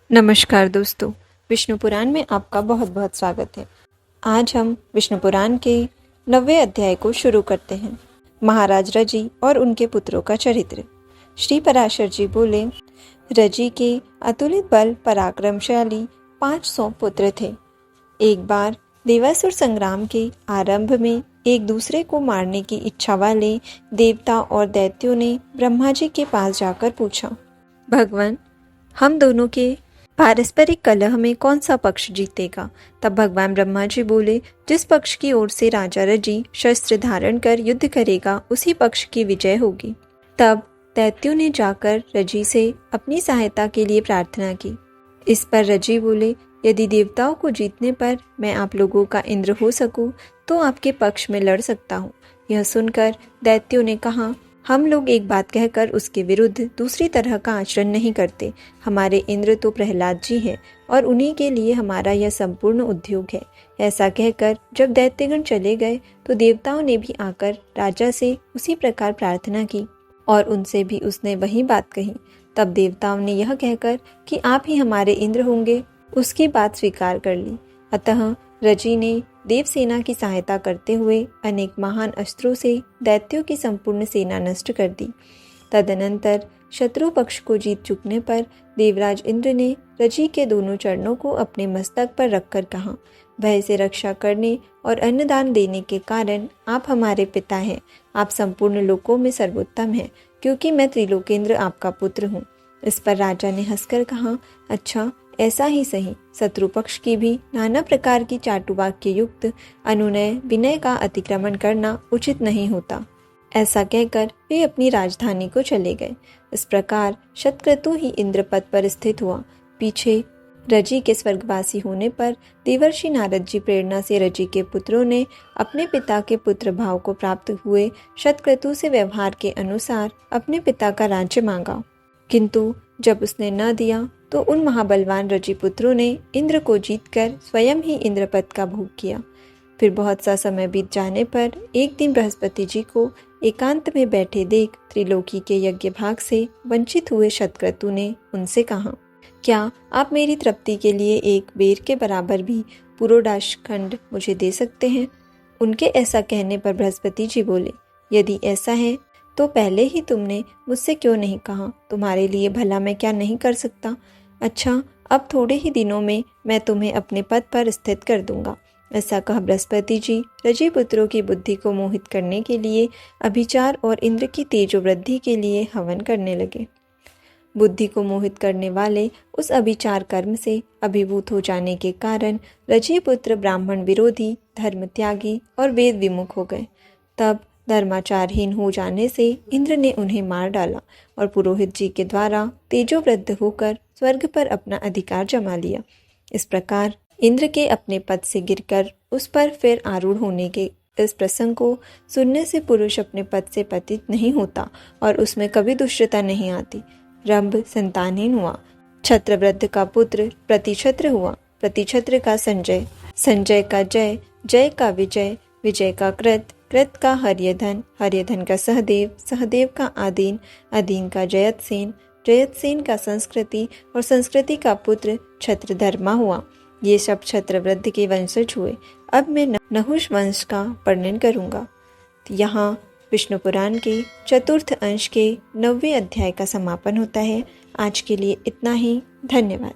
नमस्कार दोस्तों, विष्णु पुराण में आपका बहुत बहुत स्वागत है। आज हम विष्णु पुराण के 9वें अध्याय को शुरू करते हैं। महाराज रजी और उनके पुत्रों का चरित्र। श्री पराशर जी बोले, रजी के अतुलित बल पराक्रमशाली 500 पुत्र थे। एक बार देवासुर संग्राम के आरंभ में एक दूसरे को मारने की इच्छा वाले देवता और दैत्यों ने ब्रह्मा जी के पास जाकर पूछा, भगवान, हम दोनों के पारस्परिक कलह में कौन सा पक्ष जीतेगा? तब भगवान ब्रह्मा जी बोले, जिस पक्ष की ओर से राजा रजी शस्त्र धारण कर युद्ध करेगा उसी पक्ष की विजय होगी। तब दैत्यों ने जाकर रजी से अपनी सहायता के लिए प्रार्थना की। इस पर रजी बोले, यदि देवताओं को जीतने पर मैं आप लोगों का इंद्र हो सकूं तो आपके पक्ष में लड़ सकता हूं। यह सुनकर दैत्यों ने कहा, हम लोग एक बात कहकर उसके विरुद्ध दूसरी तरह का आचरण नहीं करते। हमारे इंद्र तो प्रहलाद जी हैं और उन्हीं के लिए हमारा यह संपूर्ण उद्योग है। ऐसा कहकर जब दैत्यगण चले गए तो देवताओं ने भी आकर राजा से उसी प्रकार प्रार्थना की और उनसे भी उसने वही बात कही। तब देवताओं ने यह कहकर कि आप ही हमारे इंद्र होंगे, उसकी बात स्वीकार कर ली। अतः रजी ने देवसेना की सहायता करते हुए अनेक महान अस्त्रों से दैत्यों की संपूर्ण सेना नष्ट कर दी। तदनंतर शत्रु पक्ष को जीत चुकने पर देवराज इंद्र ने रजी के दोनों चरणों को अपने मस्तक पर रखकर कहा, भय से रक्षा करने और अन्नदान देने के कारण आप हमारे पिता हैं। आप संपूर्ण लोकों में सर्वोत्तम हैं, क्योंकि मैं त्रिलोकेंद्र आपका पुत्र हूँ। इस पर राजा ने हंसकर कहा, अच्छा, ऐसा ही सही। शत्रु पक्ष की भी नाना प्रकार की चाटुवाक्य युक्त अनुनय विनय का अतिक्रमण करना उचित नहीं होता। ऐसा कहकर वे अपनी राजधानी को चले गए। इस प्रकार शतक्रतु ही इंद्रपद पर स्थित हुआ। पीछे रजी के स्वर्गवासी होने पर देवर्षि नारद जी प्रेरणा से रजी के पुत्रों ने अपने पिता के पुत्र भाव को प्राप्त हुए शतक्रतु से व्यवहार के अनुसार अपने पिता का राज्य मांगा, किंतु जब उसने न दिया तो उन महाबलवान रजी पुत्रों ने इंद्र को जीतकर स्वयं ही इंद्रपद का भोग किया। फिर बहुत सा समय बीत जाने पर एक दिन बृहस्पति जी को एकांत में बैठे देख त्रिलोकी के यज्ञ भाग से वंचित हुए शतक्रतु ने उनसे कहा, क्या आप मेरी तृप्ति के लिए एक बेर के बराबर भी पुरोडाश खंड मुझे दे सकते हैं? उनके ऐसा कहने पर बृहस्पति जी बोले, यदि ऐसा है तो पहले ही तुमने मुझसे क्यों नहीं कहा? तुम्हारे लिए भला मैं क्या नहीं कर सकता? अच्छा, अब थोड़े ही दिनों में मैं तुम्हें अपने पद पर स्थित कर दूंगा। ऐसा कह बृहस्पति जी रजी पुत्रों की बुद्धि को मोहित करने के लिए अभिचार और इंद्र की तेजो वृद्धि के लिए हवन करने लगे। बुद्धि को मोहित करने वाले उस अभिचार कर्म से अभिभूत हो जाने के कारण रजी पुत्र ब्राह्मण विरोधी, धर्म त्यागी और वेद विमुख हो गए। तब धर्माचारहीन हो जाने से इंद्र ने उन्हें मार डाला और पुरोहित जी के द्वारा तेजोवृद्ध होकर स्वर्ग पर अपना अधिकार जमा लिया। इस प्रकार इंद्र के अपने पद से गिरकर उस पर फिर आरूढ़ होने के इस प्रसंग को सुनने से पुरुष अपने पद से पतित नहीं होता और उसमें कभी दुष्टता नहीं आती। रंभ संतानहीन हुआ, छत्रवृद्ध का पुत्र प्रतिछत्र हुआ, प्रतिछत्र का संजय, संजय का जय, जय का विजय, विजय का कृत, कृत का हर्यधन, हर्यधन का सहदेव, सहदेव का आदीन, आदीन का जयतसेन, जयतसेन का संस्कृति और संस्कृति का पुत्र छत्रधर्मा हुआ। ये सब छत्रवृद्ध के वंशज हुए। अब मैं नहुष वंश का वर्णन करूंगा। यहाँ विष्णु पुराण के चतुर्थ अंश के 9वें अध्याय का समापन होता है। आज के लिए इतना ही। धन्यवाद।